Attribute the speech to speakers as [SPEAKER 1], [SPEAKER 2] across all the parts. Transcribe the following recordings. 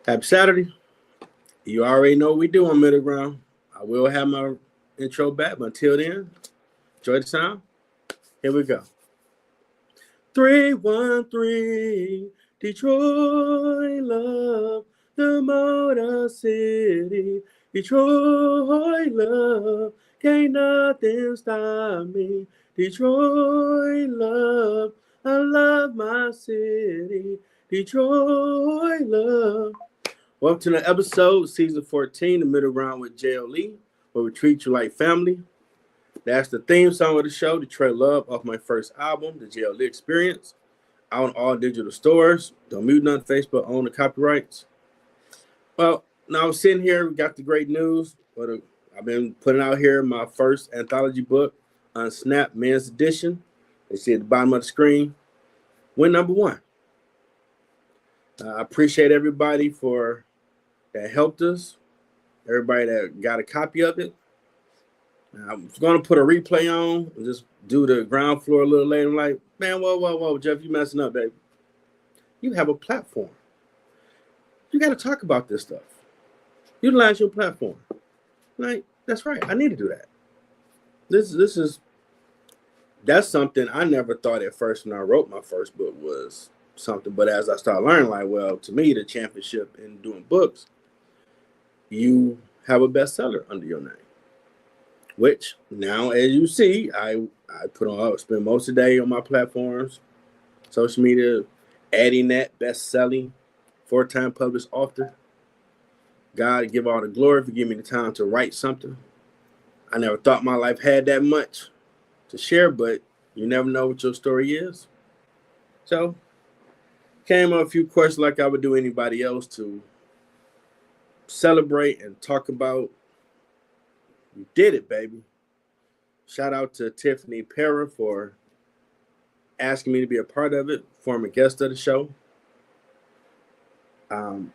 [SPEAKER 1] Happy Saturday. You already know what we do on Middle Ground. I will have my intro back, but until then, enjoy the sound. Here we go. 313 Detroit love, the Motor City. Detroit love, can't nothing stop me. Detroit love, I love my city. Detroit love. Welcome to the episode, season 14, the Middle Ground with JLE, where we treat you like family. That's the theme song of the show, Detroit Love, off my first album, The JLE Experience, out on all digital stores. Don't mute none, Facebook, own the copyrights. Well, now I'm sitting here, we got the great news. I've been putting out here my first anthology book, Unsnap Men's Edition. You see at the bottom of the screen. Win number one. I appreciate everybody that helped us, everybody that got a copy of it. I'm going to put a replay on and just do the ground floor a little later. I'm like, man, whoa, Jeff, you messing up, baby. You have a platform. You got to talk about this stuff. Utilize your platform. Like, that's right. I need to do that. That's something I never thought at first when I wrote my first book was something. But as I started learning, like, well, to me, the championship in doing books, you have a bestseller under your name. Which now, as you see, I spend most of the day on my platforms, social media, adding that best-selling, 4-time published author. God give all the glory for giving me the time to write something. I never thought my life had that much to share, but you never know what your story is. So, came up a few questions like I would do anybody else to celebrate and talk about. You did it, baby. Shout out to Tiffany Pera for asking me to be a part of it, former guest of the show. And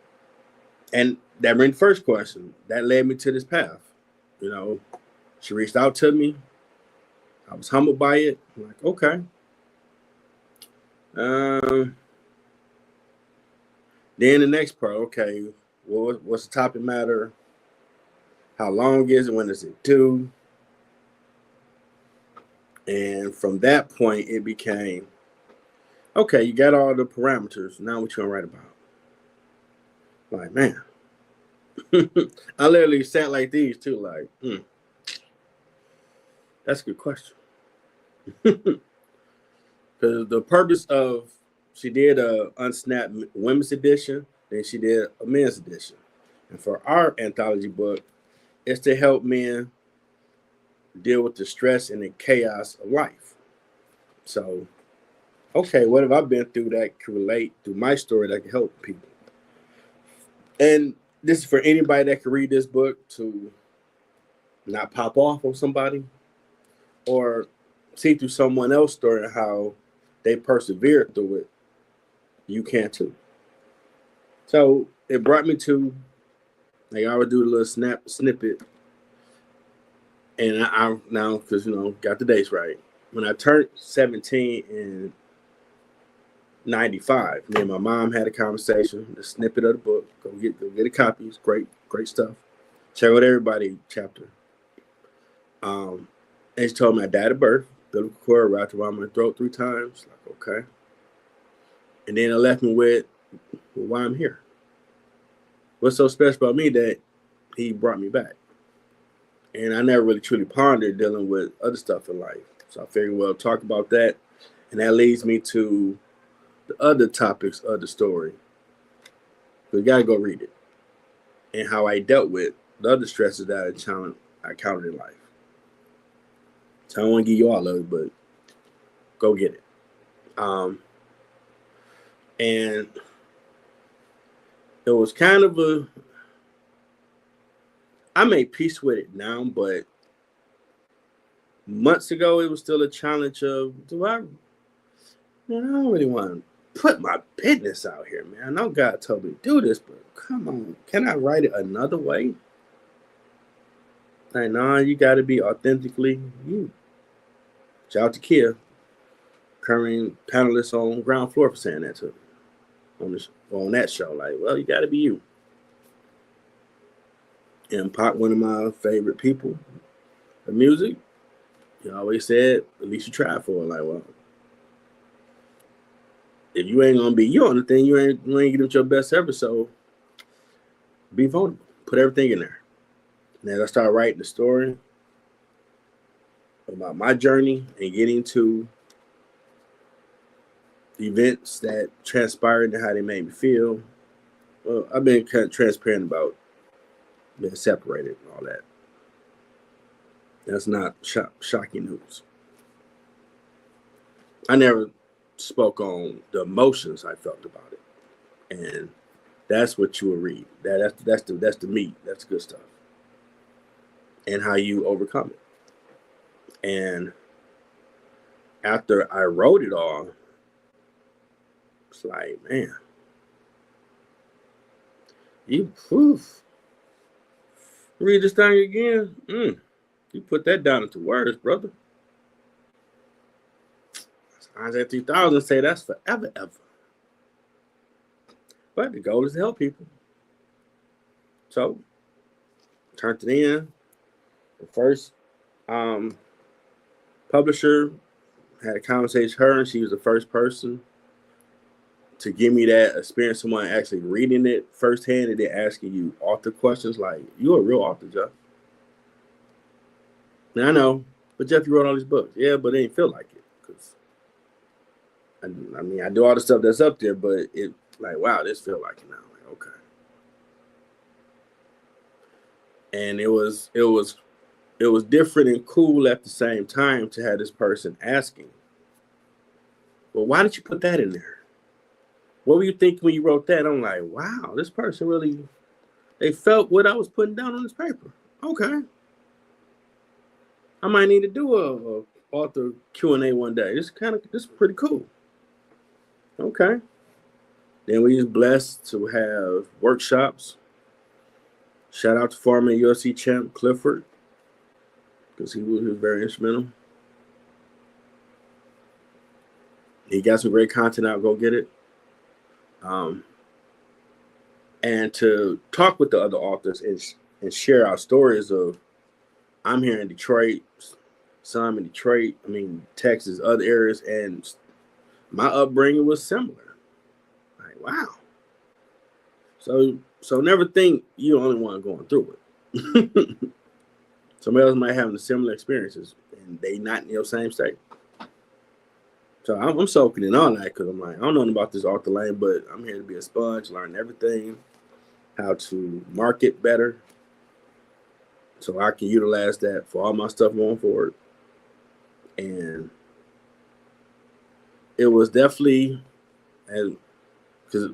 [SPEAKER 1] that brings the first question. That led me to this path. You know, she reached out to me. I was humbled by it. I'm like, okay. Then the next part, okay, well, what's the topic matter? How long is it? When is it due? And from that point, it became, okay, you got all the parameters. Now what you gonna write about? Like, man. I literally sat like these too, like, that's a good question. Because the purpose of, she did a Unsnap women's edition, then she did a men's edition. And for our anthology book, it's to help men deal with the stress and the chaos of life. So, okay, what have I been through that can relate to my story that can help people? And this is for anybody that can read this book to not pop off on somebody or see through someone else's story and how they persevered through it. You can too. So it brought me to, like, I would do a little snippet. And I now, because, got the dates right. When I turned 17 in 95, me and my mom had a conversation, a snippet of the book. Go get a copy. It's great stuff. Share with everybody chapter. And she told me I died of birth. Biblical cord wrapped around my throat 3 times. Like, okay. And then it left me with, well, why I'm here. What's so special about me that he brought me back? And I never really truly pondered dealing with other stuff in life. So I figured, well, talk about that. And that leads me to the other topics of the story. So you got to go read it. And how I dealt with the other stresses that I encountered in life. So I don't want to give you all of it, but go get it. And it was kind of I made peace with it now, but months ago it was still a challenge of, I don't really want to put my business out here, man. I know God told me to do this, but come on, can I write it another way? Like, nah, you got to be authentically you. Shout out to Kia, current panelist on Ground Floor, for saying that to me on that show. Like, well, you got to be you. And Pac, one of my favorite people of music, he always said, at least you try for it. Like, well, if you ain't gonna be you on the thing, you ain't getting your best ever. So be vulnerable. Put everything in there. And as I started writing the story about my journey and getting to the events that transpired and how they made me feel, well, I've been kind of transparent about being separated and all that. That's not shocking news. I never spoke on the emotions I felt about it, and that's what you will read. That's the meat. That's good stuff, and how you overcome it. And after I wrote it all, it's like, man, you read this thing again. You put that down into words, brother. Andre 3000 say that's forever, ever. But the goal is to help people. So, turned it in. The first publisher had a conversation with her, and she was the first person to give me that experience, someone actually reading it firsthand and then asking you author questions like, you're a real author, Jeff. Now, I know, but Jeff, you wrote all these books. Yeah, but it didn't feel like it. Because I mean, I do all the stuff that's up there, but it like, wow, this feels like it now. Like, okay. And it was different and cool at the same time to have this person asking, well, why did you put that in there? What were you thinking when you wrote that? I'm like, wow, this person really, they felt what I was putting down on this paper. Okay. I might need to do a author Q&A one day. This is pretty cool. Okay. Then we was blessed to have workshops. Shout out to former L.L.C champ Clifford, because he was very instrumental. He got some great content out. Go get it. And to talk with the other authors and share our stories of, I'm here in Detroit, some in Detroit, Texas, other areas, and my upbringing was similar. Like, wow. So never think you're the only one going through it. Somebody else might have the similar experiences, and they not in your same state. So I'm soaking in all that because I'm like, I don't know about this author lane, but I'm here to be a sponge, learn everything, how to market better, so I can utilize that for all my stuff going forward. And it was definitely, because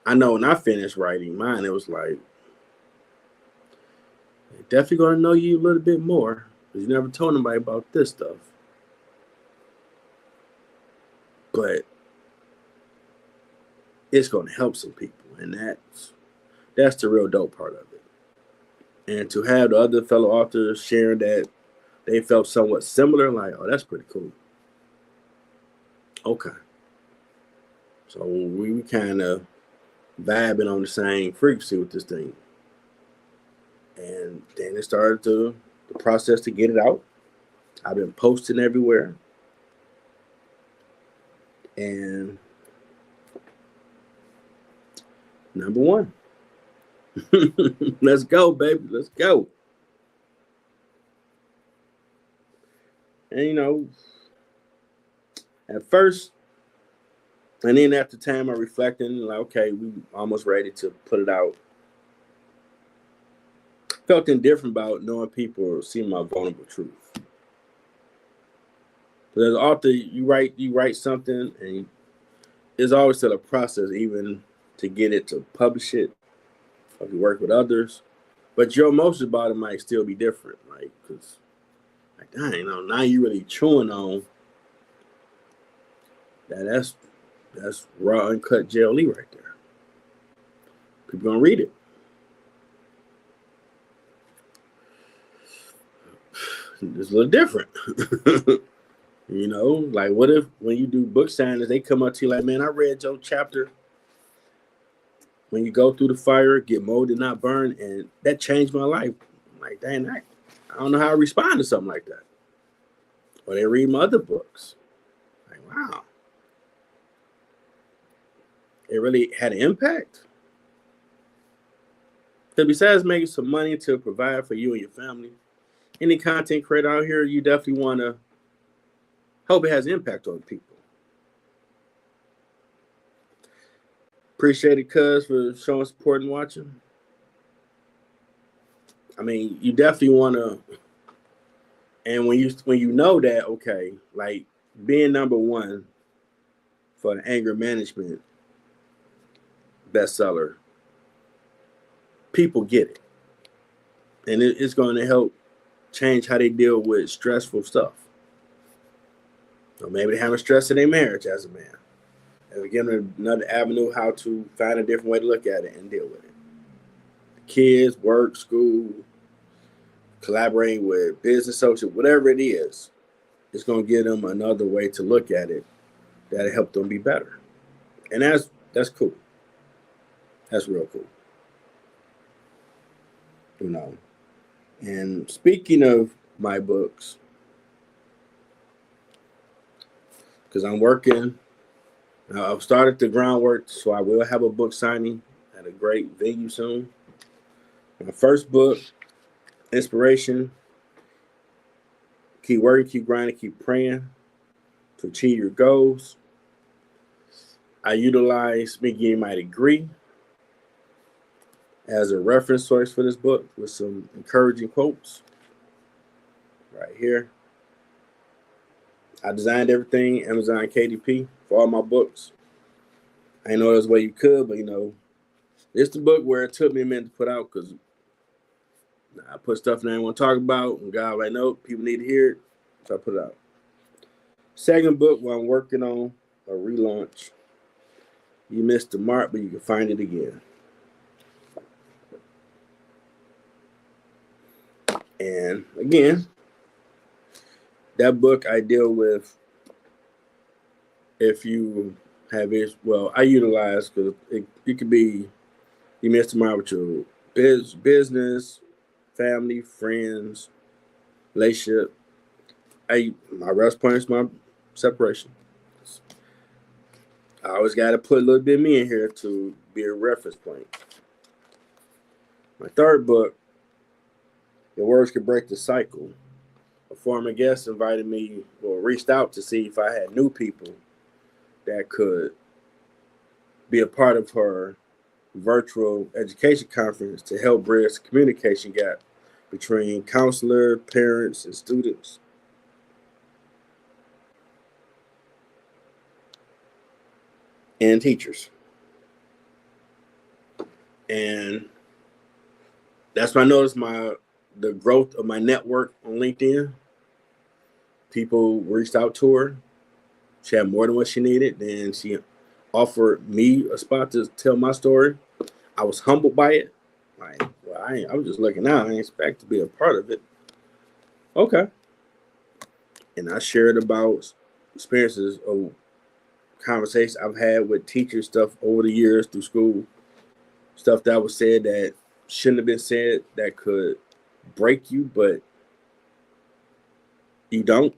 [SPEAKER 1] I know when I finished writing mine, it was like, they're definitely going to know you a little bit more because you never told nobody about this stuff. But it's going to help some people, and that's the real dope part of it. And to have the other fellow authors sharing that they felt somewhat similar, like, oh, that's pretty cool. Okay. So we kind of vibing on the same frequency with this thing. And then it started the process to get it out. I've been posting everywhere. And number one. Let's go, baby. Let's go. And at first, and then after time I'm reflecting, like, okay, we almost ready to put it out. Felt indifferent about knowing people see my vulnerable truth. But as an author, you write something, and it's always still a process, even to get it to publish it, or to work with others. But your emotions about it might still be different, like, because, like, dang, now you really chewing on that. That's raw, uncut JLE right there. People gonna read it. It's a little different. Like, what if when you do book signings, they come up to you like, man, I read your chapter when you go through the fire, get molded, not burn, and that changed my life. I'm like, dang, I don't know how to respond to something like that. Or they read my other books. Like, wow. It really had an impact. Because besides making some money to provide for you and your family, any content creator out here, you definitely want to hope it has impact on people. Appreciate it, cuz, for showing support and watching. I mean, you definitely want to, and when you know that, okay, like being number one for the anger management bestseller, people get it, and it's going to help change how they deal with stressful stuff. Or maybe they have stress in their marriage as a man. And again, another avenue how to find a different way to look at it and deal with it. Kids, work, school, collaborating with business, social, whatever it is, it's going to give them another way to look at it that'll help them be better. And that's cool. That's real cool. You know. And speaking of my books, because I'm working, I've started the groundwork, so I will have a book signing at a great venue soon. My first book, Inspiration, keep working, keep grinding, keep praying to achieve your goals. I utilize me getting my degree as a reference source for this book with some encouraging quotes right here. I designed everything, Amazon KDP, for all my books. I didn't know there's a way you could, but it's the book where it took me a minute to put out because I put stuff that I didn't want to talk about, and God, I know people need to hear it, so I put it out. Second book, what I'm working on, a relaunch. You missed the mark, but you can find it again. And again, that book I deal with, if you have it, well, I utilize, because it could be, you missed the mark with your business, family, friends, relationship. My rest point is my separation. I always got to put a little bit of me in here to be a reference point. My third book, Your Words Could Break the Cycle. A former guest invited me, or reached out to see if I had new people that could be a part of her virtual education conference to help bridge the communication gap between counselor, parents, and students. And teachers. And that's when I noticed the growth of my network on LinkedIn. People reached out to her. She had more than what she needed. Then she offered me a spot to tell my story. I was humbled by it. Like, well, I was just looking out. I didn't expect to be a part of it. Okay. And I shared about experiences of conversations I've had with teachers, stuff over the years through school, stuff that was said that shouldn't have been said, that could break you, but you don't.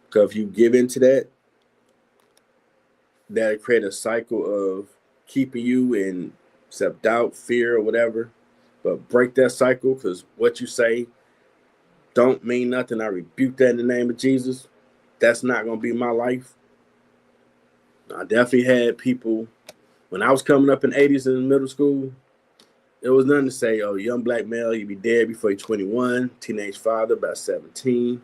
[SPEAKER 1] Because if you give into that, that'll create a cycle of keeping you in self-doubt, fear, or whatever. But break that cycle, because what you say don't mean nothing. I rebuke that in the name of Jesus. That's not going to be my life. I definitely had people, when I was coming up in the 80s in middle school, there was nothing to say, oh, young black male, you be dead before you're 21, teenage father, about 17,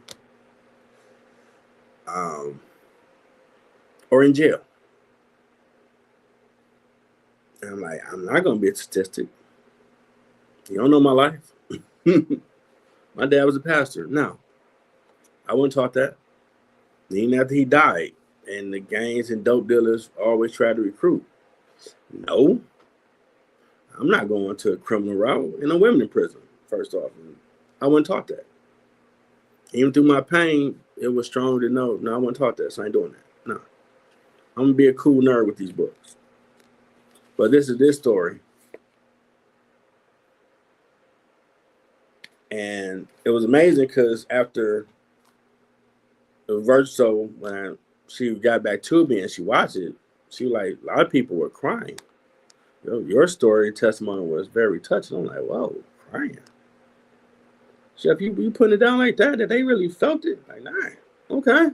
[SPEAKER 1] or in jail. And I'm like, I'm not going to be a statistic. You don't know my life. My dad was a pastor. No, I wasn't taught that. Even after he died, and the gangs and dope dealers always try to recruit. No, I'm not going to a criminal route and no women in prison, first off. I wasn't taught that. Even through my pain, it was strong to know, I wasn't taught that, so I ain't doing that. No. I'm going to be a cool nerd with these books. But this is this story. And it was amazing because after the virtual, when she got back to me and she watched it, she was like, a lot of people were crying. Your story and testimony was very touching. I'm like, whoa, crying. Chef, you putting it down like that they really felt it? Like, nah, okay.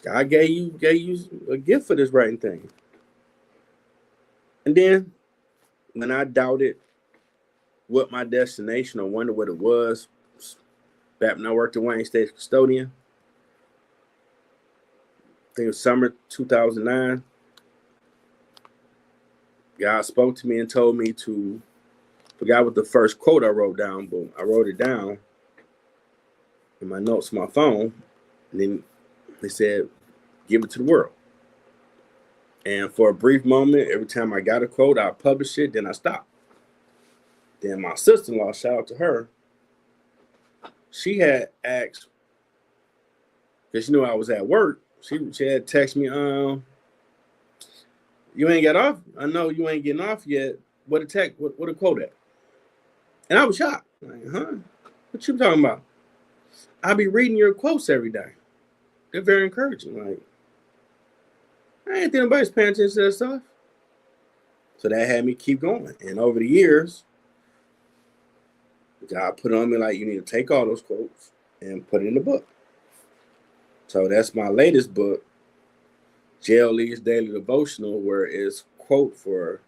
[SPEAKER 1] God gave you a gift for this writing thing. And then when I doubted what my destination or wondered what it was, back when I worked at Wayne State custodian, I think it was summer 2009, God spoke to me and told me to, forgot what the first quote I wrote down, but I wrote it down in my notes on my phone. And then they said, give it to the world. And for a brief moment, every time I got a quote, I published it, then I stopped. Then my sister-in-law, shout out to her, she had asked, because she knew I was at work, she had texted me, you ain't got off? I know you ain't getting off yet. What a quote at? And I was shocked. Like, huh? What you talking about? I be reading your quotes every day. They're very encouraging. Like, I ain't think nobody's paying attention to that stuff. So that had me keep going. And over the years, God put on me like, you need to take all those quotes and put it in the book. So that's my latest book, JLE's Daily Devotional, where it's quote for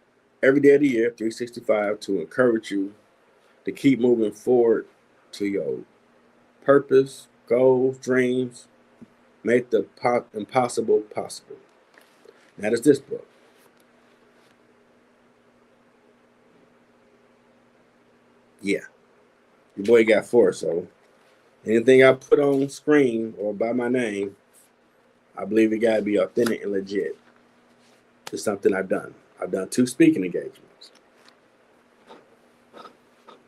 [SPEAKER 1] every day of the year, 365, to encourage you to keep moving forward to your purpose, goals, dreams, make the impossible possible. That is this book. Yeah, your boy got 4, so anything I put on screen or by my name, I believe it got to be authentic and legit. It's something I've done. I've done 2 speaking engagements.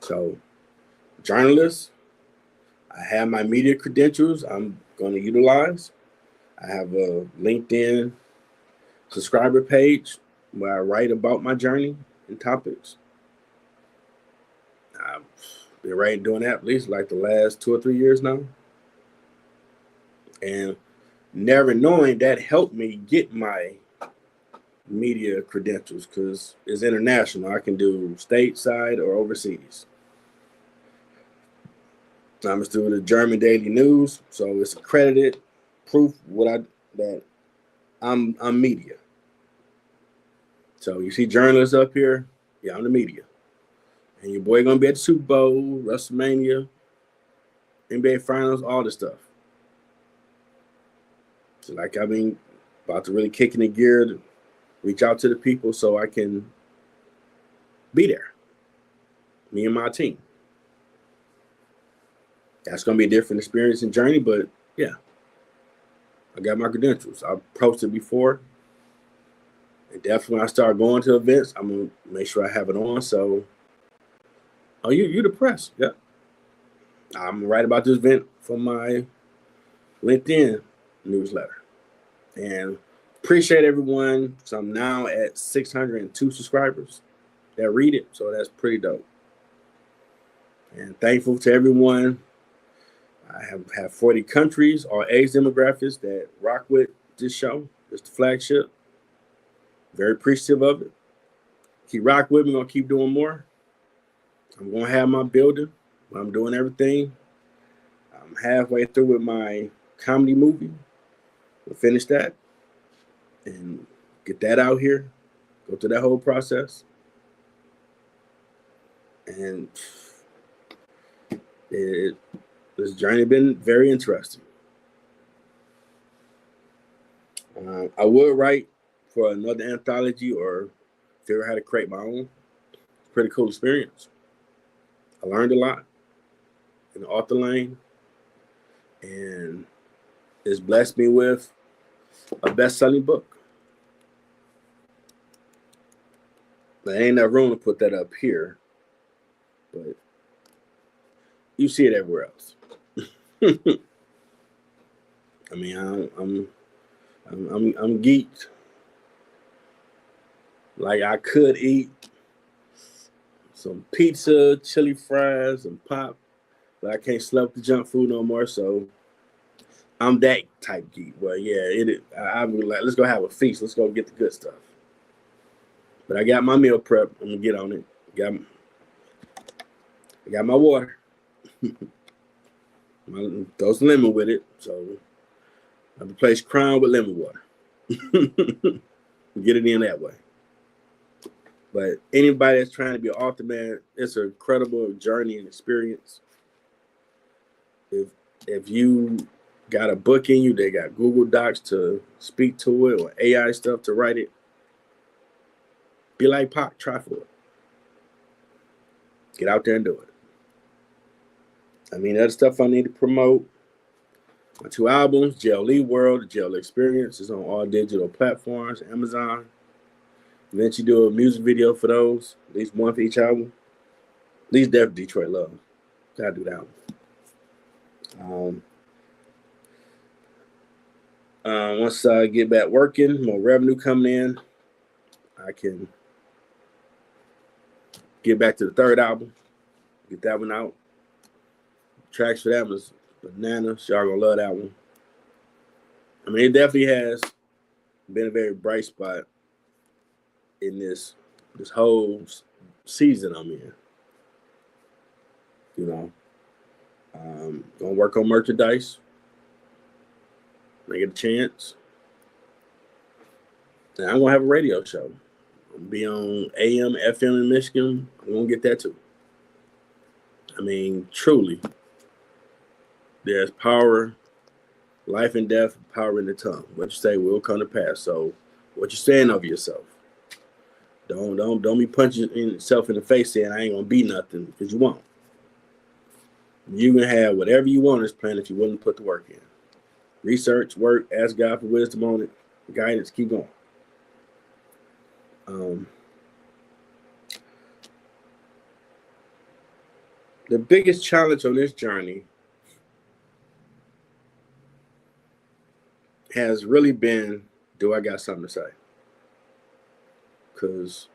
[SPEAKER 1] So, journalists, I have my media credentials I'm going to utilize. I have a LinkedIn subscriber page where I write about my journey and topics. I've been writing, doing that at least like the last 2 or 3 years now. And never knowing that helped me get my media credentials because it's international. I can do stateside or overseas. I'm through the German Daily News, so it's accredited proof that I'm media. So you see journalists up here, yeah, I'm the media. And your boy gonna be at the Super Bowl, WrestleMania, NBA Finals, all this stuff. So like I mean, about to really kick in the gear to reach out to the people so I can be there. Me and my team. That's gonna be a different experience and journey, but yeah. I got my credentials. I've posted before. And definitely when I start going to events, I'm gonna make sure I have it on. So you the press. Yeah. I'm gonna write about this event for my LinkedIn newsletter. And appreciate everyone. So I'm now at 602 subscribers that read it. So that's pretty dope. And thankful to everyone. I have 40 countries or age demographics that rock with this show. It's the flagship. Very appreciative of it. Keep rock with me. I'm going to keep doing more. I'm going to have my building. I'm doing everything. I'm halfway through with my comedy movie. We'll finish that and get that out here. Go through that whole process. And this journey been very interesting. I would write for another anthology or figure out how to create my own. Pretty cool experience. I learned a lot in the author lane, and it's blessed me with a best-selling book. There ain't enough room to put that up here, but you see it everywhere else. I mean, I'm geeked Like I could eat some pizza, chili fries, and pop, but I can't slap the junk food no more. So I'm that type geek. Well, yeah, I'm like, let's go have a feast. Let's go get the good stuff. But I got my meal prep. I'm gonna get on it. I got my water. Throw some lemon with it. So I replace Crown with lemon water. Get it in that way. But anybody that's trying to be an author, man, it's an incredible journey and experience. If you got a book in you, they got Google Docs to speak to it or AI stuff to write it. Be like Pac, try for it. Get out there and do it. I mean, other stuff I need to promote. My 2 albums, JLE World, the JLE Experience, is on all digital platforms, Amazon. Eventually do a music video for those, at least one for each album. At least definitely Detroit Love. Gotta do that one. Once I get back working, more revenue coming in, I can get back to the 3rd album, get that one out. Tracks for that was bananas. Y'all gonna love that one. I mean, it definitely has been a very bright spot in this whole season I'm in. You know, gonna work on merchandise. When I get a chance. And I'm gonna have a radio show. I'm gonna be on AM, FM in Michigan. I'm gonna get that too. I mean, truly, there's power, life and death, power in the tongue. What you say will come to pass. So, what you're saying of yourself. Don't be punching yourself in the face saying I ain't gonna be nothing, because you won't. You can have whatever you want on this planet if you're willing to put the work in. Research, work, ask God for wisdom on it, guidance, keep going. The biggest challenge on this journey has really been, do I got something to say? Because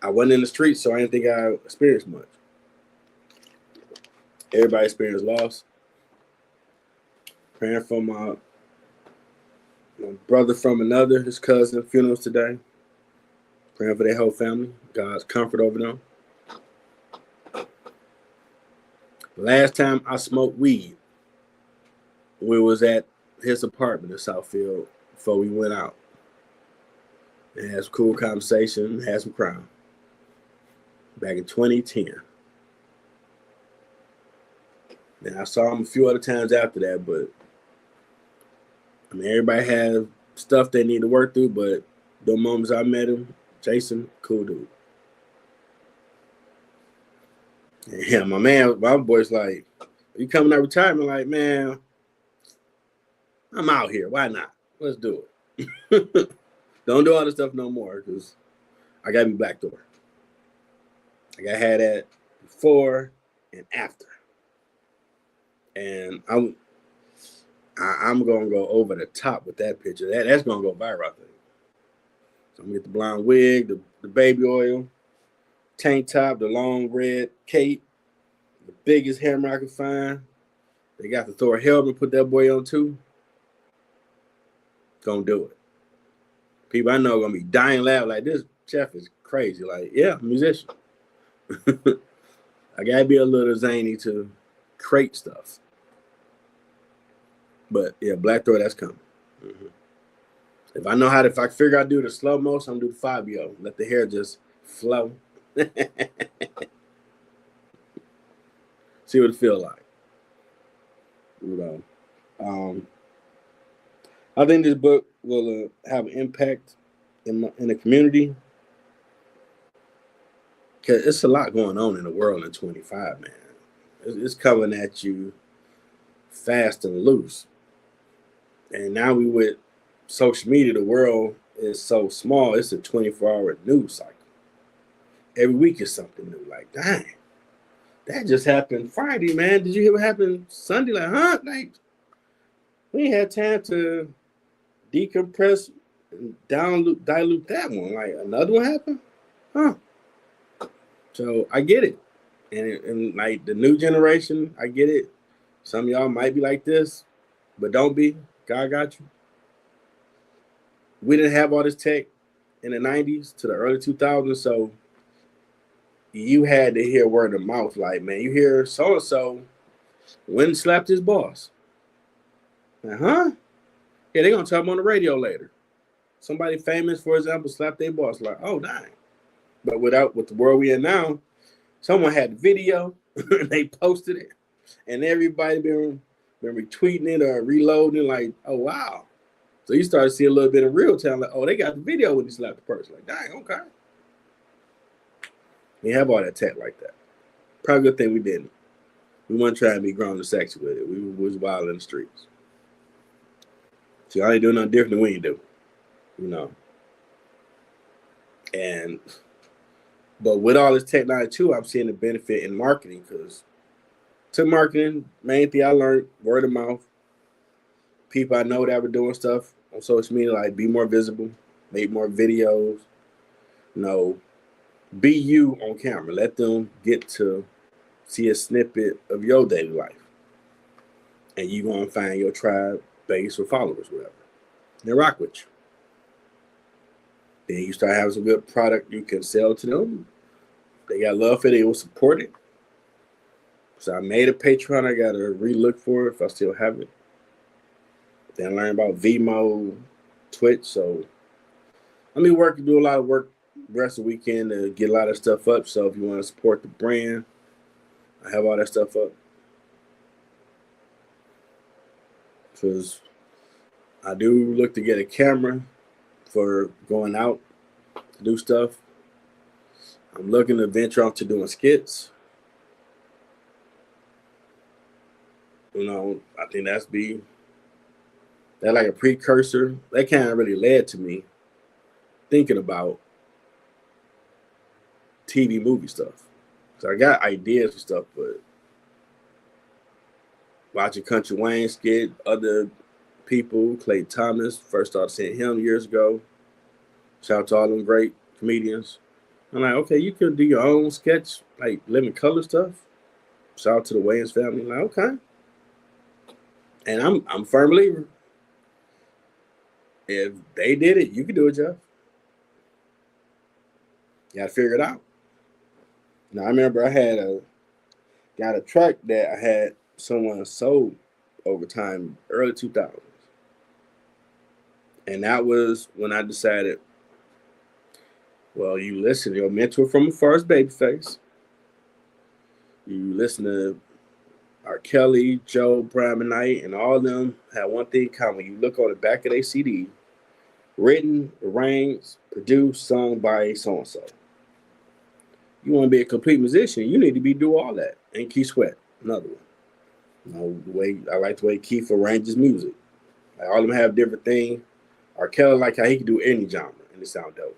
[SPEAKER 1] I wasn't in the streets, so I didn't think I experienced much. Everybody experienced loss. Praying for my brother from another, his cousin, funerals today. Praying for their whole family. God's comfort over them. Last time I smoked weed, we was at his apartment in Southfield before we went out. And had some cool conversation, had some crime. Back in 2010. And I saw him a few other times after that, but I mean, everybody has stuff they need to work through, but the moments I met him, Jason, cool dude. And yeah, my boy's like, you coming out of retirement? Like, man, I'm out here. Why not? Let's do it. Don't do all this stuff no more, because I got me Black Door. Like I had that before and after. And I'm gonna go over the top with that picture. That's gonna go viral, I think. So I'm gonna get the blonde wig, the baby oil, tank top, the long red cape, the biggest hammer I could find. They got the Thor helmet, put that boy on too. Gonna do it. People I know are gonna be dying loud like, this chef is crazy. Like, yeah, musician. I gotta be a little zany to create stuff. But yeah, Black Thor, that's coming. Mm-hmm. If I figure out to do the slow motion, I'm gonna do the Fabio. Let the hair just flow. See what it feel like. You know, I think this book will have an impact in the community, because it's a lot going on in the world in 25, man. It's coming at you fast and loose. And now we with social media, the world is so small, it's a 24-hour news cycle. Every week is something new. Like, dang, that just happened Friday, man. Did you hear what happened Sunday? Like, huh? Like, we ain't had time to decompress, and dilute that one. Like another one happened, huh? So I get it, and like the new generation, I get it. Some of y'all might be like this, but don't be. God got you. We didn't have all this tech in the 90s to the early 2000s, so you had to hear word of mouth. Like, man, you hear so and so went and slapped his boss. Like, huh? Yeah, they're gonna talk on the radio later. Somebody famous, for example, slapped their boss. Like, oh dang. But with the world we in now, someone had the video, and they posted it, and everybody been retweeting it or reloading. Like, oh wow. So you start to see a little bit of real time. Like, oh, they got the video when he slapped the person. Like, dang, okay. We have all that tech like that. Probably a good thing we didn't. We weren't trying to be grown and sexy with it. We was wild in the streets. So y'all ain't doing nothing different than we do, you know. But with all this technology too, I'm seeing the benefit in marketing because to marketing, main thing I learned, word of mouth. People I know that were doing stuff on social media, like be more visible, make more videos, you know, be you on camera. Let them get to see a snippet of your daily life. And you're going to find your tribe, base, or followers, whatever. They rock with you. Then you start having some good product you can sell to them. They got love for it, they will support it. So I made a Patreon. I got to re-look for it if I still have it. Then I learned about Vimo, Twitch. So I'm do a lot of work the rest of the weekend to get a lot of stuff up. So if you want to support the brand, I have all that stuff up. Because I do look to get a camera for going out to do stuff. I'm looking to venture off to doing skits. You know, I think that's like a precursor. That kind of really led to me thinking about TV movie stuff. So I got ideas for stuff, but watching Country Wayne skit, other people, Clay Thomas, first started seeing him years ago. Shout out to all them great comedians. I'm like, okay, you can do your own sketch, like living color stuff. Shout out to the Wayans family. Like, okay. And I'm a firm believer. If they did it, you can do it, Jeff. You gotta figure it out. Now I remember I got a track that I had someone sold over time, early 2000s. And that was when I decided, well, you listen to your mentor from afar is Babyface. You listen to R. Kelly, Joe, Brian Knight, and all of them had one thing in common. You look on the back of their CD, written, arranged, produced, sung by so-and-so. You want to be a complete musician, you need to be do all that. And Keith Sweat, another one. You know, I like the way Keith arranges music. Like, all of them have different things. R. Kelly, like how he can do any genre, and it sound dope.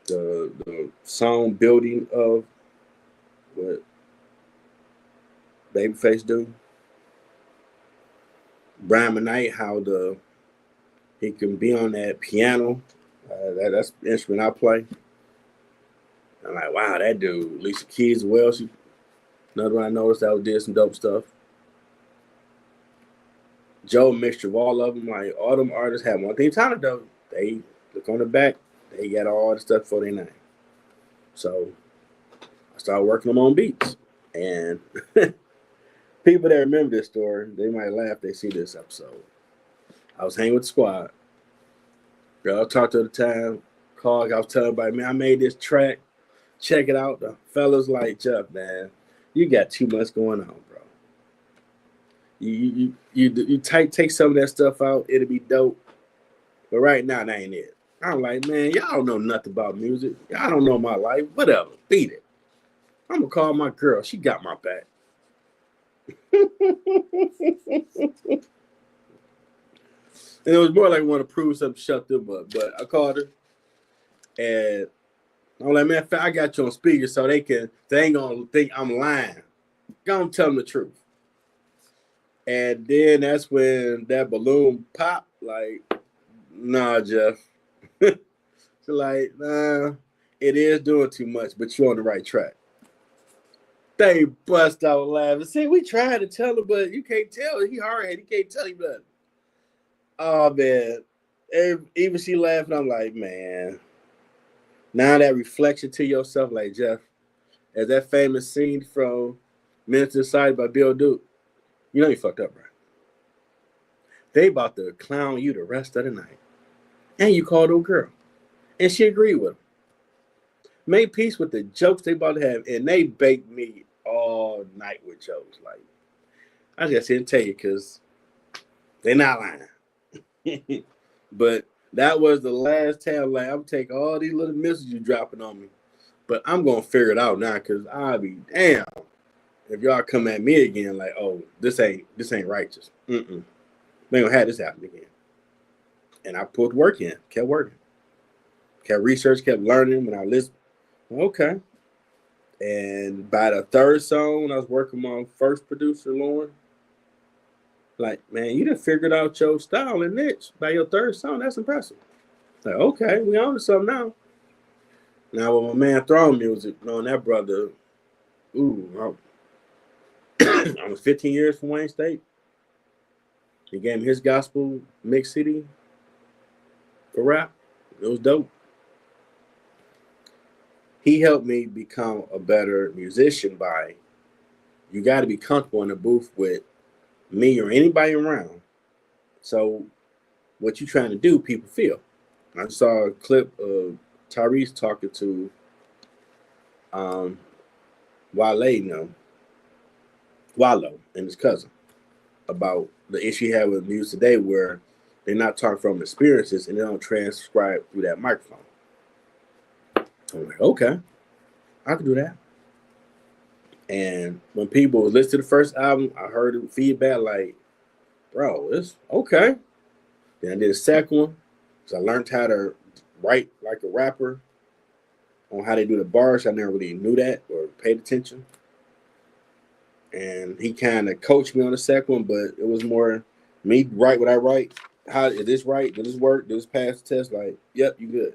[SPEAKER 1] The song building of what Babyface do. Brian Knight, how he can be on that piano. That's the instrument I play. I'm like, wow, that dude. Lisa Keys as well. Another one I noticed that did some dope stuff. Joe, mixture of all of them. Like, all them artists have one thing common though. They look on the back. They got all the stuff for their name. So I started working them on beats. And people that remember this story, they might laugh if they see this episode. I was hanging with the squad. Girl, I talked to her at the time. Called, I was telling everybody, man, I made this track. Check it out. The fellas like, Jeff, man, you got too much going on, bro. You take some of that stuff out, it'll be dope. But right now, that ain't it. I'm like, man, y'all don't know nothing about music. Y'all don't know my life. Whatever. Beat it. I'm going to call my girl. She got my back. And it was more like I want to prove something, shut them up. But I called her. And I'm like, man, I got you on speaker so they ain't going to think I'm lying. Go tell them the truth. And then that's when that balloon popped. Like, Nah, Jeff. So like, nah, it is doing too much, but you're on the right track. They bust out laughing. See, we tried to tell him, but you can't tell. He hard-headed. He can't tell you nothing. Oh, man. Even she laughing, I'm like, man. Now that reflection to yourself, like, Jeff, as that famous scene from Minister Society by Bill Duke, you know you fucked up, right? They about to clown you the rest of the night. And you called her a girl. And she agreed with him. Made peace with the jokes they about to have. And they baked me all night with jokes. Like, I just didn't tell you because they're not lying. But that was the last time. Like, I'm taking all these little messages you dropping on me. But I'm going to figure it out now because I'll be damn if y'all come at me again like, oh, this ain't righteous. They ain't going to have this happen again. And I put work in, kept working. Kept research, kept learning when I listened. Okay. And by the third song, when I was working with my first producer, Lauren, like, man, you done figured out your style and niche by your third song. That's impressive. Like, okay, we on to something now. Now with my man Throne Music, knowing that brother, I was 15 years from Wayne State. He gave me his gospel mix CD for rap. It was dope. He helped me become a better musician by you got to be comfortable in the booth with me or anybody around. So what you trying to do, people feel. I saw a clip of Tyrese talking to Wallow and his cousin about the issue he had with music today where they're not talking from experiences and they don't transcribe through that microphone. I'm like, okay, I can do that. And when people listen to the first album, I heard feedback like, bro, it's okay. Then I did a second one because I learned how to write like a rapper on how they do the bars. I never really knew that or paid attention. And he kind of coached me on the second one, but it was more me write what I write. How is this right? Did this work? Did this pass the test? Like, yep, you good.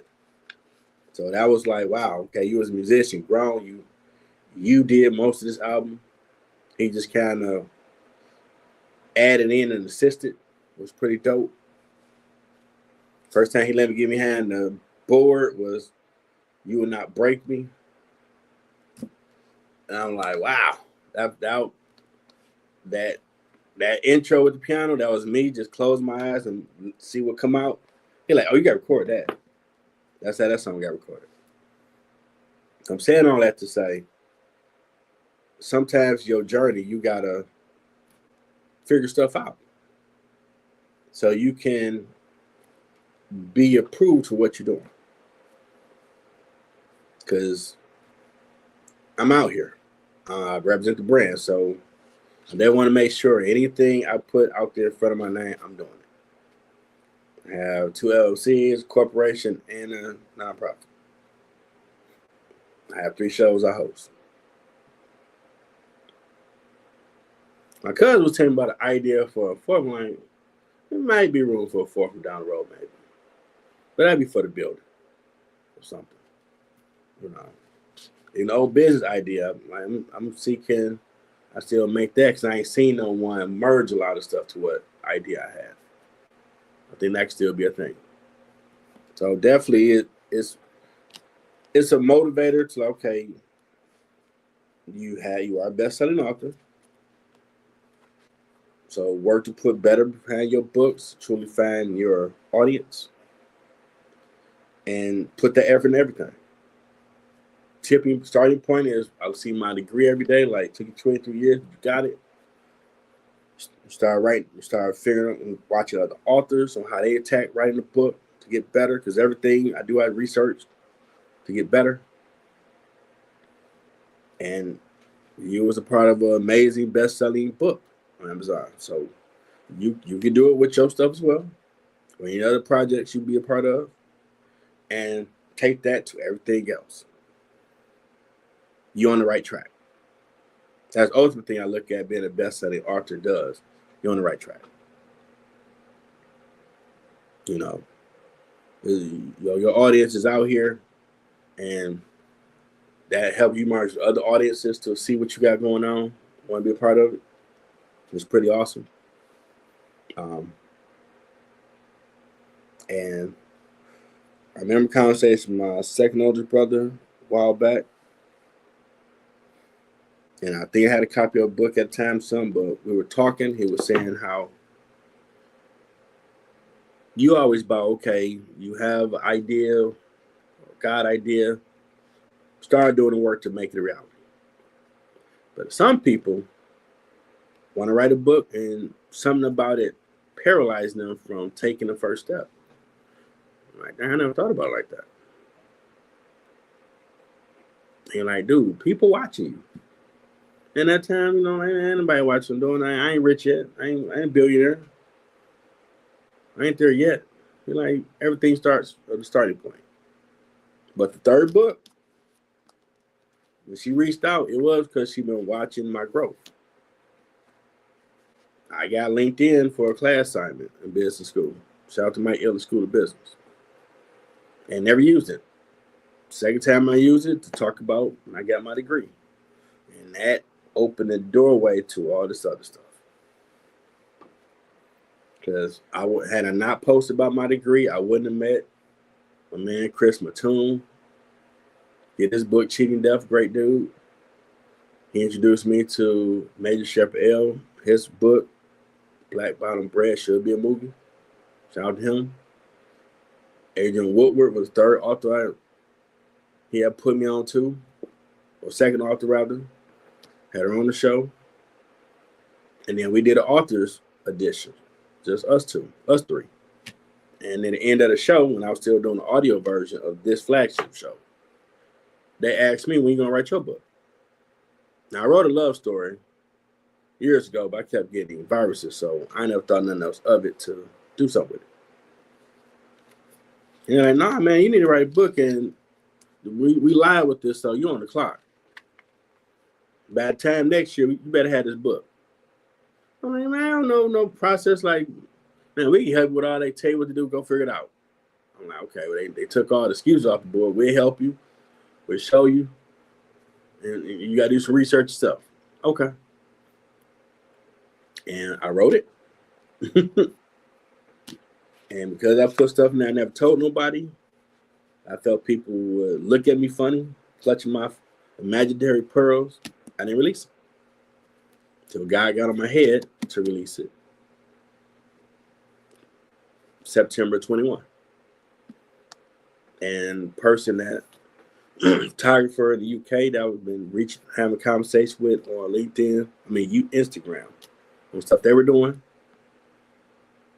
[SPEAKER 1] So that was like, wow, okay, you as a musician, grown, you did most of this album. He just kind of added in and assisted. It was pretty dope. First time he let me give me a hand, the board was "You Will Not Break Me," and I'm like, wow, that intro with the piano, that was me. Just close my eyes and see what come out. He like, oh, you got to record that. That's how that song got recorded. I'm saying all that to say, sometimes your journey, you gotta figure stuff out so you can be approved for what you're doing. Because I'm out here, represent the brand, so they want to make sure anything I put out there in front of my name, I'm doing it. I have 2 L.L.Cs, a corporation, and a nonprofit. I have 3 shows I host. My cousin was telling me about an idea for a 4th one. There might be room for a 4th one down the road, maybe. But that'd be for the building or something. An old business idea. I'm seeking. I still make that because I ain't seen no one merge a lot of stuff to what idea I have. I think that could still be a thing. So definitely it's a motivator to okay, you are a best-selling author. So work to put better behind your books, truly find your audience, and put the effort in everything. Starting point is I see my degree every day. Like took you 23 years, you got it. You start writing, you start figuring out and watching other authors on how they attack writing the book to get better. Because everything I do, I research to get better. And you was a part of an amazing best-selling book on Amazon. So you can do it with your stuff as well, or any other projects you be a part of, and take that to everything else. You're on the right track. That's the ultimate thing I look at being a best-selling author does. You're on the right track. Your audience is out here, and that help you market other audiences to see what you got going on, want to be a part of it. It's pretty awesome. And I remember a conversation with my second oldest brother a while back. And I think I had a copy of a book at the time, but we were talking. He was saying how you always about, okay, you have an idea, God idea, start doing the work to make it a reality. But some people want to write a book and something about it paralyzes them from taking the first step. Like, I never thought about it like that. And like, dude, people watching you. And that time, ain't nobody watching doing. I ain't rich yet. I ain't billionaire. I ain't there yet. Like, everything starts at the starting point. But the third book, when she reached out, it was because she been watching my growth. I got LinkedIn for a class assignment in business school. Shout out to my L.L.C School of Business. And never used it. Second time I used it to talk about when I got my degree. And that opened the doorway to all this other stuff. Because had I not posted about my degree, I wouldn't have met my man Chris Mattoon. Did this book, Cheating Death, great dude. He introduced me to Major Shepherd L. His book, Black Bottom Bread, should be a movie. Shout out to him. Adrian Woodward was the third author he had put me on to, or second author rather. Had her on the show. And then we did an author's edition. Just us three. And then at the end of the show, when I was still doing the audio version of this flagship show, they asked me, when you gonna write your book? Now, I wrote a love story years ago, but I kept getting viruses, so I never thought nothing else of it to do something with it. And they're like, nah, man, you need to write a book, and we live with this, so you're on the clock. By the time next year, you better have this book. I'm like, man, I don't know no process. Like, man, we can help you with all they tell you what to do, go figure it out. I'm like, okay, well, they took all the excuses off the board. We'll help you. We'll show you. And you got to do some research yourself. Okay. And I wrote it. And because I put stuff in there I never told nobody, I felt people would look at me funny, clutching my imaginary pearls. I didn't release it. Till God got on my head to release it. September 21. And person that photographer in the UK that we've been having a conversation with on LinkedIn, Instagram, on stuff they were doing.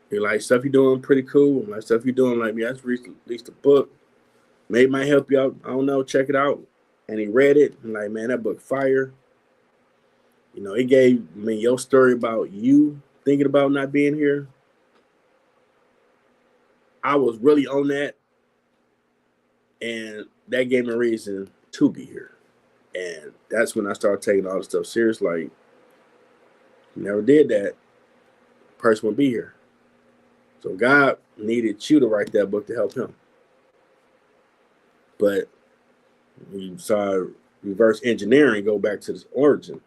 [SPEAKER 1] You're like, stuff you're doing pretty cool. I'm like, stuff you're doing, like, I just released a book. Maybe it might help you out. I don't know. Check it out. And he read it. And like, man, that book fire. It gave me your story about you thinking about not being here. I was really on that. And that gave me a reason to be here. And that's when I started taking all the stuff serious. Like, never did that, person would be here. So God needed you to write that book to help him. But we saw reverse engineering go back to this origin.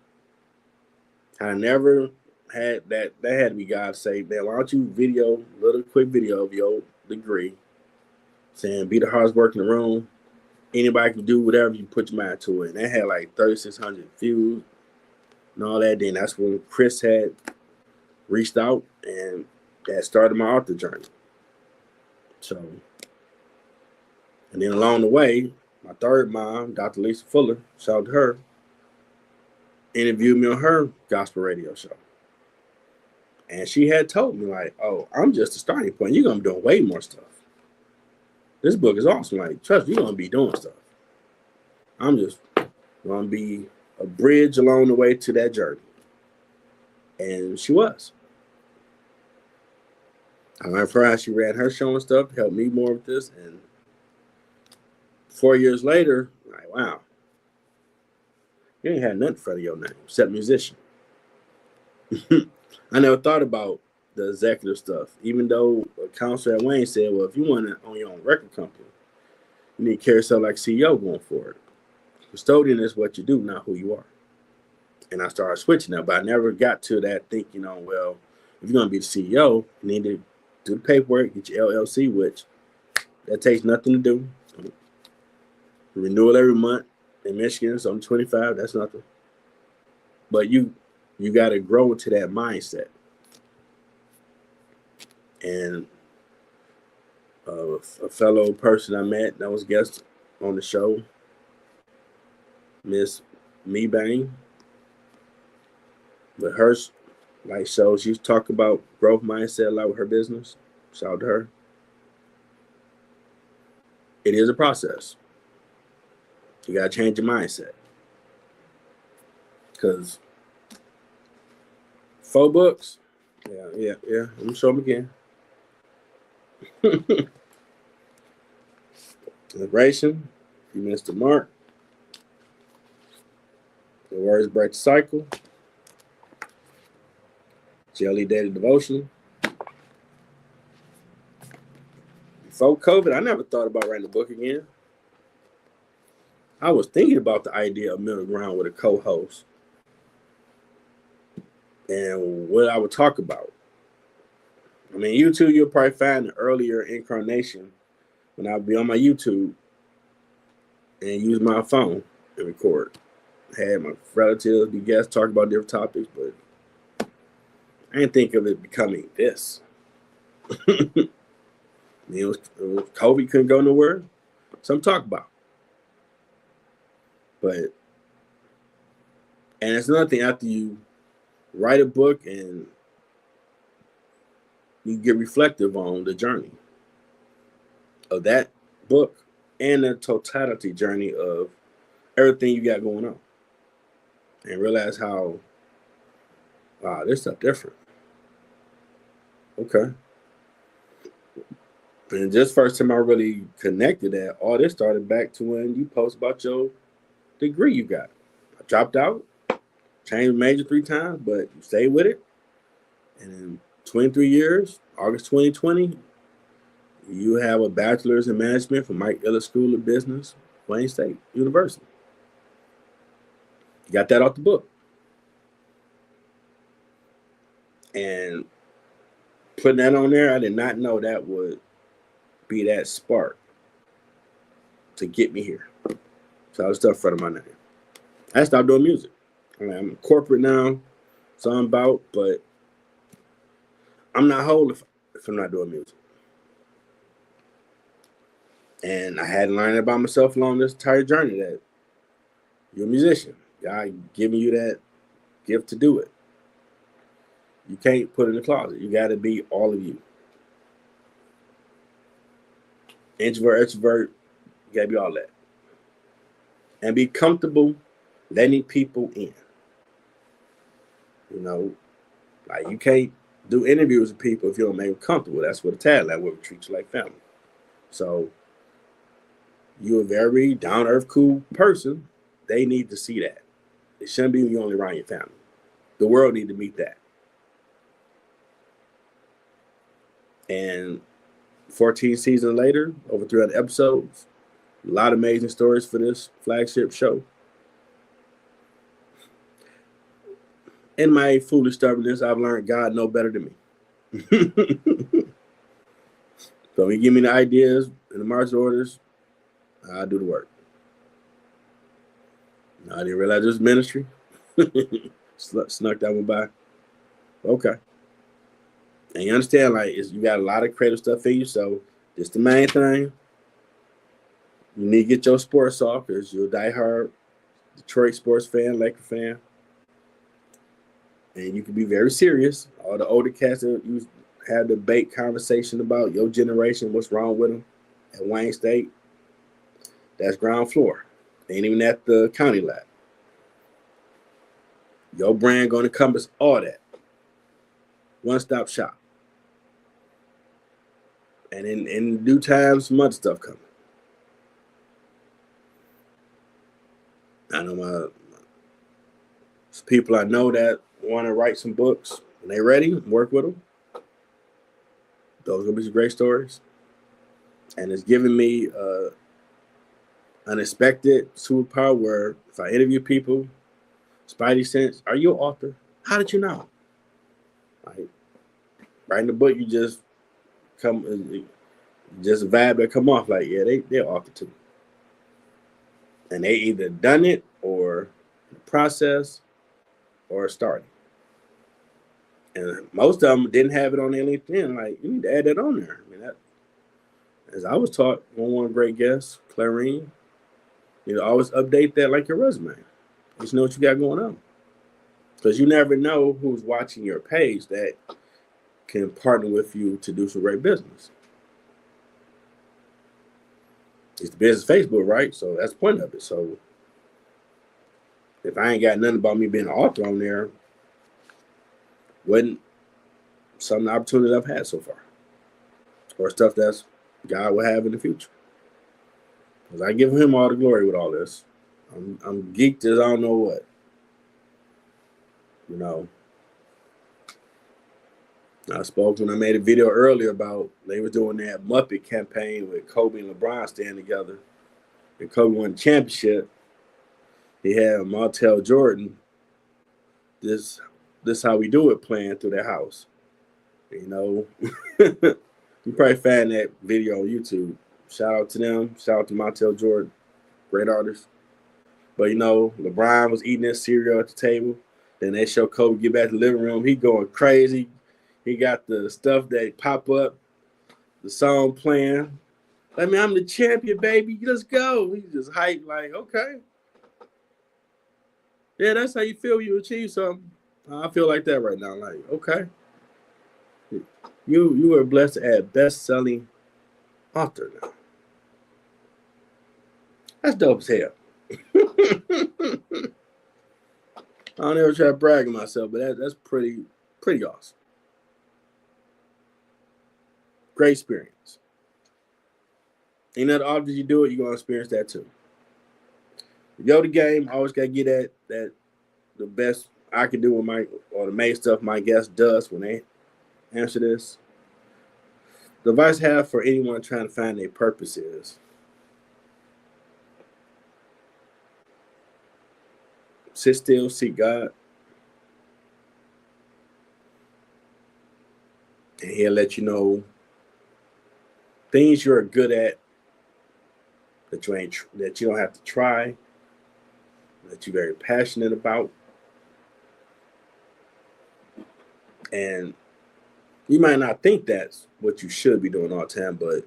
[SPEAKER 1] I never had that. That had to be God say, man, why don't you quick video of your degree saying be the hardest work in the room. Anybody can do whatever you put your mind to it. And that had like 3,600 views and all that. Then that's when Chris had reached out, and that started my author journey. So, and then along the way, my third mom, Dr. Lisa Fuller, shout out to her, interviewed me on her gospel radio show. And she had told me, like, oh, I'm just a starting point. You're going to be doing way more stuff. This book is awesome. Like, trust me, you're going to be doing stuff. I'm just going to be a bridge along the way to that journey. And she was. I learned from her how she ran her show and stuff, helped me more with this. And 4 years later, like, wow, you ain't had nothing in front of your name except musician. I never thought about the executive stuff. Even though a counselor at Wayne said, well, if you want to own your own record company, you need to carry yourself like CEO going forward. Custodian is what you do, not who you are. And I started switching that, but I never got to that thinking on, well, if you're going to be the CEO, you need to do the paperwork, get your L.L.C, which that takes nothing to do. Renewal every month in Michigan, so I'm 25, that's nothing. But you got to grow into that mindset. And a fellow person I met that was guest on the show, Miss Me Bang, with her like show, she talk about growth mindset a lot with her business. Shout out to her. It is a process. You gotta change your mindset. Because 4 books, yeah. Let me show them again. Liberation, you missed the mark. The words break the cycle. JLE Daily Devotion. Before COVID, I never thought about writing a book again. I was thinking about the idea of middle ground with a co-host and what I would talk about. I mean, YouTube, you'll probably find the earlier incarnation when I'll be on my YouTube and use my phone and record. I had my relatives be guests talk about different topics, but I didn't think of it becoming this. It was COVID, couldn't go nowhere. Some talk about. And it's another thing after you write a book and you get reflective on the journey of that book and the totality journey of everything you got going on, and realize how, wow, this stuff different. Okay. And just first time I really connected that, all this started back to when you post about your degree you got. I dropped out, changed major 3 times, but you stayed with it. And in 23 years, August 2020, you have a bachelor's in management from Mike L.L.C School of Business, Wayne State University. You got that off the book. And putting that on there, I did not know that would be that spark to get me here. So I was stuff in front of my name. I stopped doing music. I mean, I'm corporate now, so I'm about, but I'm not whole if I'm not doing music. And I had to learn about myself along this entire journey that you're a musician. God giving you that gift to do it. You can't put it in the closet. You got to be all of you. Introvert, extrovert, you got to be all that. And be comfortable letting people in. You know, like you can't do interviews with people if you don't make them comfortable. That's what a tagline would treat you like family. So you're a very down-to-earth, cool person. They need to see that. It shouldn't be you only around your family. The world need to meet that. And 14 seasons later, over 300 episodes, a lot of amazing stories for this flagship show. In my foolish stubbornness, I've learned God knows better than me. So he give me the ideas and the marching orders, I do the work. I didn't realize this was ministry. Snuck that one by. Okay. And you understand, like, you got a lot of creative stuff in you, so this the main thing. You need to get your sports off because you're a diehard Detroit sports fan, Laker fan. And you can be very serious. All the older cats that you have debate conversation about your generation, what's wrong with them at Wayne State. That's ground floor. Ain't even at the county lab. Your brand going to encompass all that. One-stop shop. And in due time, some other stuff coming. I know some people I know that want to write some books. When they ready, work with them. Those are gonna be some great stories, and it's giving me unexpected superpower where if I interview people, Spidey sense, are you an author? How did you know? Like writing the book, you just just a vibe that come off like, yeah, they're author too. And they either done it or the process or starting. And most of them didn't have it on their LinkedIn. Like, you need to add that on there. I mean, that, as I was taught, one great guest, Clarine, you know, always update that like your resume. Just know what you got going on. Because you never know who's watching your page that can partner with you to do some great business. It's the business Facebook, right? So that's the point of it. So if I ain't got nothing about me being an author on there, wasn't some of the opportunities I've had so far. Or stuff that's God will have in the future. Because I give him all the glory with all this. I'm geeked as I don't know what. You know. I spoke when I made a video earlier about they were doing that Muppet campaign with Kobe and LeBron staying together. And Kobe won the championship. He had Martell Jordan. This how we do it playing through their house. You know. You probably find that video on YouTube. Shout out to them. Shout out to Martell Jordan. Great artist. But you know, LeBron was eating his cereal at the table. Then they show Kobe get back to the living room. He going crazy. He got the stuff that pop up, the song playing. I mean, I'm the champion, baby. Let's go. He just hyped like, okay. Yeah, that's how you feel when you achieve something. I feel like that right now. Like, okay. You were blessed to add best-selling author now. That's dope as hell. I don't ever try to brag on myself, but that's pretty awesome. Great experience. Any other object you do it, you're gonna experience that too. You go to game, always gotta get that the best I can do with the main stuff my guest does when they answer this. The advice I have for anyone trying to find their purpose is sit still, seek God, and He'll let you know things you're good at that you don't have to try, that you're very passionate about, and you might not think that's what you should be doing all the time, but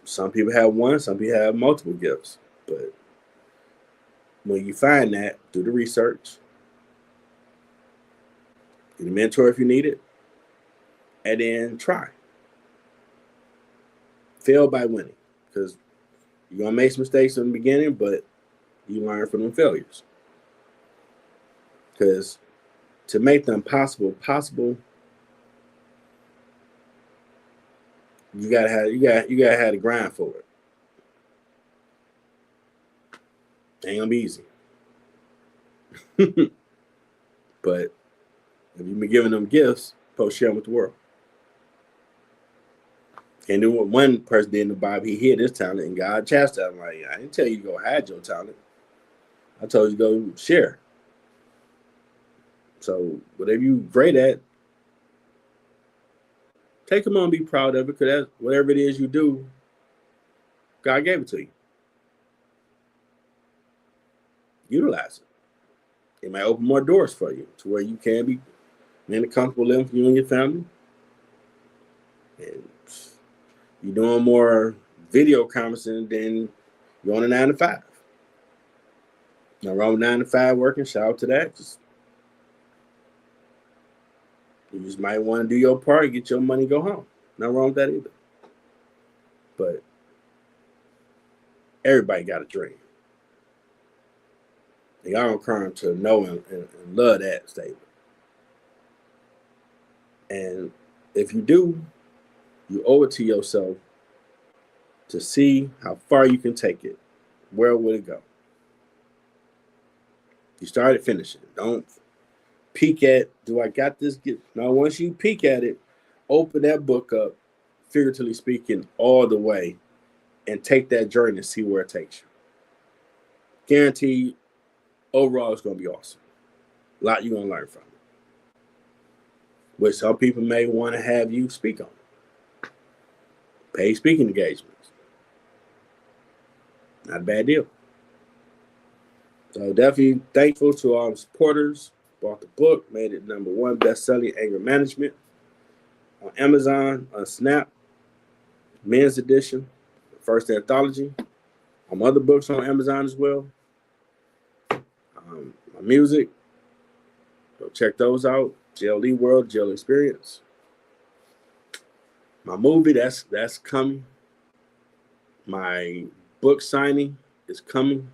[SPEAKER 1] some people have one, some people have multiple gifts. But when you find that, do the research, get a mentor if you need it, and then try. Fail by winning, because you're going to make some mistakes in the beginning, but you learn from them failures. Because to make them possible, you gotta have the grind for it. Ain't gonna be easy. But if you've been giving them gifts, post share them with the world. And then what one person did in the Bible, he hid his talent, and God chastised him. Like, I didn't tell you to go hide your talent. I told you to go share. So whatever you're great at, take them on and be proud of it, because whatever it is you do, God gave it to you. Utilize it. It might open more doors for you to where you can be in a comfortable living for you and your family. And you're doing more video conferencing than you're on a 9 to 5. Now, wrong with 9 to 5 working, shout out to that. You just might want to do your part, get your money, go home. Nothing wrong with that either. But everybody got a dream. And y'all don't come to know and love that statement. And if you do, you owe it to yourself to see how far you can take it. Where will it go? You started finishing. Don't peek at, do I got this? No, once you peek at it, open that book up, figuratively speaking, all the way, and take that journey and see where it takes you. Guaranteed, overall, it's going to be awesome. A lot you're going to learn from it. Which some people may want to have you speak on. Paid speaking engagements. Not a bad deal. So definitely thankful to all the supporters. Bought the book, made it #1 best-selling anger management on Amazon, on Snap, men's edition, first anthology. My other books on Amazon as well. My music, go check those out. JLE World, JLE Experience. My movie, that's coming. My book signing is coming.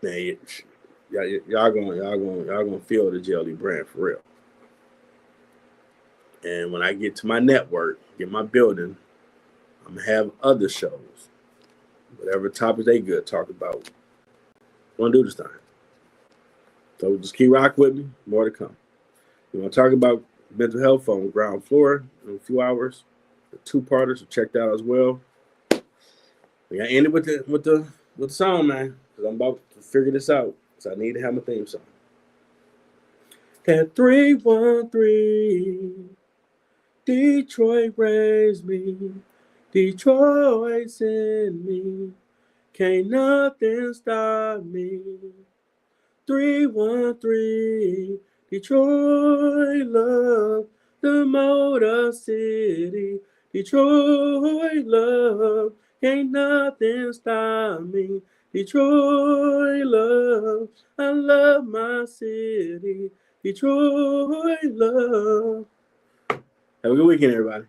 [SPEAKER 1] Man, y'all gonna feel the JLE brand for real. And when I get to my network, get my building, I'm gonna have other shows, whatever topics they good talk about. I'm gonna do this time. So just keep rock with me. More to come. We're gonna talk about mental health on Ground Floor in a few hours. The 2-parter, so check that out as well. We gotta end it with the song, man, because I'm about to figure this out. So I need to have my theme song. At 313, Detroit raised me, Detroit sent me, can't nothing stop me. 313, Detroit love, the Motor City, Detroit love, can't nothing stop me. Detroit love, I love my city. Detroit love. Have a good weekend, everybody.